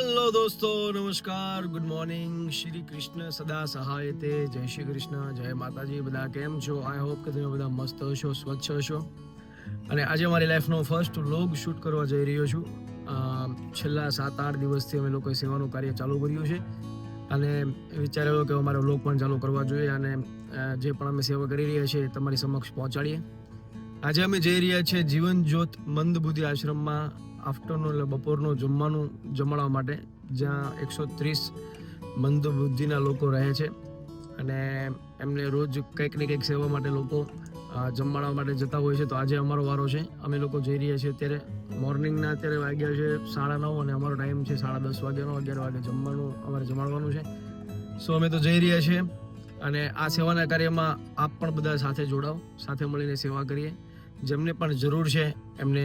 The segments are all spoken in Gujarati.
હેલો દોસ્તો, નમસ્કાર, ગુડ મોર્નિંગ, શ્રી કૃષ્ણ સદા સહાય તે, જય શ્રી કૃષ્ણ, જય માતાજી. બધા કેમ છો? આઈ હોપ કે તમે બધા મસ્ત હશો, સ્વચ્છ હશો. અને આજે મારી લાઈફનો ફર્સ્ટ વ્લોગ શૂટ કરવા જઈ રહ્યો છું. છેલ્લા 7-8 દિવસથી અમે લોકોએ સેવાનું કાર્ય ચાલુ કર્યું છે અને વિચાર્યો કે અમારે વ્લોગ પણ ચાલુ કરવા જોઈએ અને જે પણ અમે સેવા કરી રહ્યા છીએ તમારી સમક્ષ પહોંચાડીએ. આજે અમે જઈ રહ્યા છીએ જીવન જ્યોત મંદબુદ્ધિ આશ્રમમાં આફ્ટરનૂન એટલે બપોરનું જમવાનું જમાડવા માટે, જ્યાં 130 મંદબુદ્ધિના લોકો રહે છે અને એમને રોજ કંઈક ને કંઈક સેવા માટે લોકો જમાડવા માટે જતા હોય છે. તો આજે અમારો વારો છે. અમે લોકો જઈ રહ્યા છીએ. અત્યારે મોર્નિંગના અત્યારે વાગ્યા છે 9:30 અને અમારો ટાઈમ છે 10:30 વાગ્યાનો. 11 વાગે જમવાનું અમારે જમાડવાનું છે. સો અમે તો જઈ રહ્યા છીએ અને આ સેવાના કાર્યમાં આપ પણ બધા સાથે જોડાઓ, સાથે મળીને સેવા કરીએ. જેમને પણ જરૂર છે એમને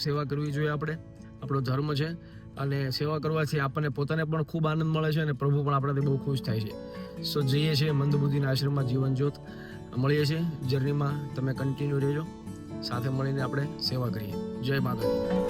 સેવા કરવી જોઈએ. આપણો ધર્મ છે અને સેવા કરવાથી આપણને પોતાને પણ ખૂબ આનંદ મળે છે અને પ્રભુ પણ આપણાથી બહુ ખુશ થાય છે. સો જઈએ છીએ મંદબુદ્ધિના આશ્રમમાં જીવન જ્યોત, મળીએ છીએ જર્નીમાં. તમે કન્ટિન્યુ રહેજો, સાથે મળીને આપણે સેવા કરીએ. જય માતાજી.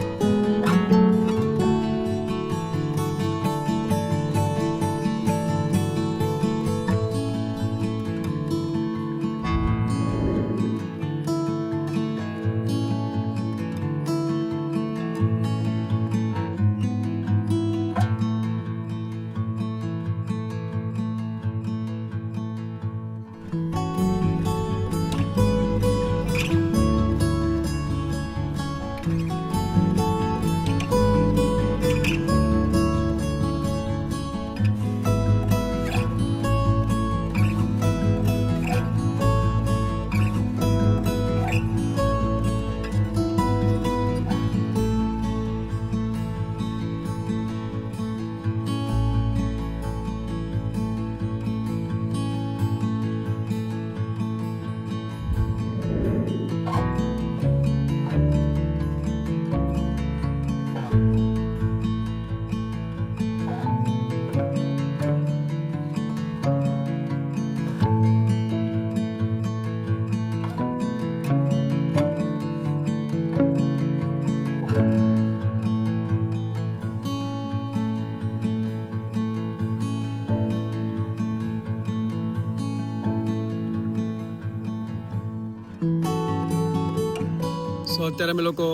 સો અત્યારે અમે લોકો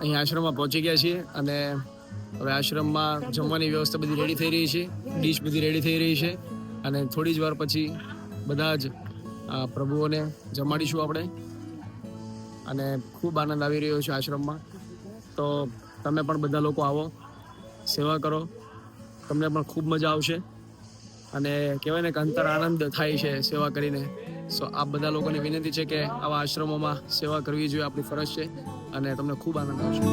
અહીં આશ્રમમાં પહોંચી ગયા છીએ અને હવે આશ્રમમાં જમવાની વ્યવસ્થા બધી રેડી થઈ રહી છે, ડીશ બધી રેડી થઈ રહી છે અને થોડી જ વાર પછી બધા જ પ્રભુઓને જમાડીશું આપણે. અને ખૂબ આનંદ આવી રહ્યો છે આશ્રમમાં. તો તમે પણ બધા લોકો આવો, સેવા કરો, તમને પણ ખૂબ મજા આવશે અને કહેવાય ને કે અંતર આનંદ થાય છે સેવા કરીને. સો આ બધા લોકોને વિનંતી છે કે આવા આશ્રમોમાં સેવા કરવી જોઈએ, આપણી ફરજ છે અને તમને ખૂબ આનંદ આવશે.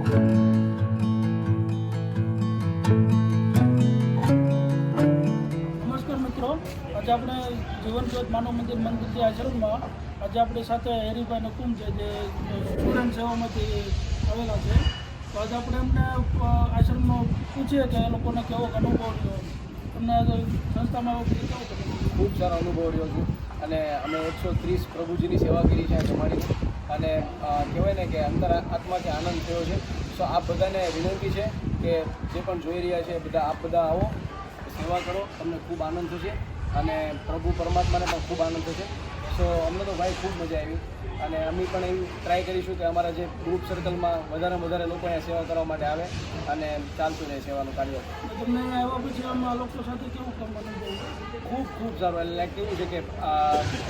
નમસ્કાર મિત્રો, આજે આપણે જીવનજ્યોત માનવ મંદિર મંદિર આશ્રમમાં આજે આપણી સાથે હેરીભાઈ નકુમ છે જે સ્ટુડન્ટ સેવામાંથી આવેલા છે. તો આજે આપણે એમને આશ્રમમાં પૂછીએ કે એ લોકોને કેવો અનુભવ રહ્યો. તમને સંસ્થામાં આવો કેવો અનુભવ? ખૂબ સારો અનુભવ રહ્યો છું અને અમે 130 પ્રભુજીની સેવા કરી છે તમારી અને કહેવાય ને કે અંતર આત્માથી આનંદ થયો છે. સો આપ બધાને વિનંતી છે કે જે પણ જોઈ રહ્યા છે આપ બધા આવો, સેવા કરો, તમને ખૂબ આનંદ થશે અને પ્રભુ પરમાત્માને પણ ખૂબ આનંદ થશે. સો અમને તો ભાઈ ખૂબ મજા આવી અને અમે પણ એવી ટ્રાય કરીશું કે અમારા જે ગ્રુપ સર્કલમાં વધારે લોકો અહીંયા સેવા કરવા માટે આવે અને ચાલતું રહે સેવાનું કાર્ય. તમને અહીંયા આવ્યા પછી આમાં લોકો સાથે કેવું કામ અનુભવ? ખૂબ સારું. એટલે લાઈક કેવું છે કે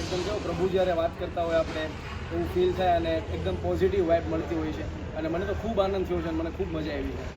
એકદમ કેવું પ્રભુ જ્યારે વાત કરતા હોય આપણે એવું ફીલ થાય અને એકદમ પોઝિટિવ વાઇબ મળતી હોય છે અને મને તો ખૂબ આનંદ થયો છે અને મને ખૂબ મજા આવી છે.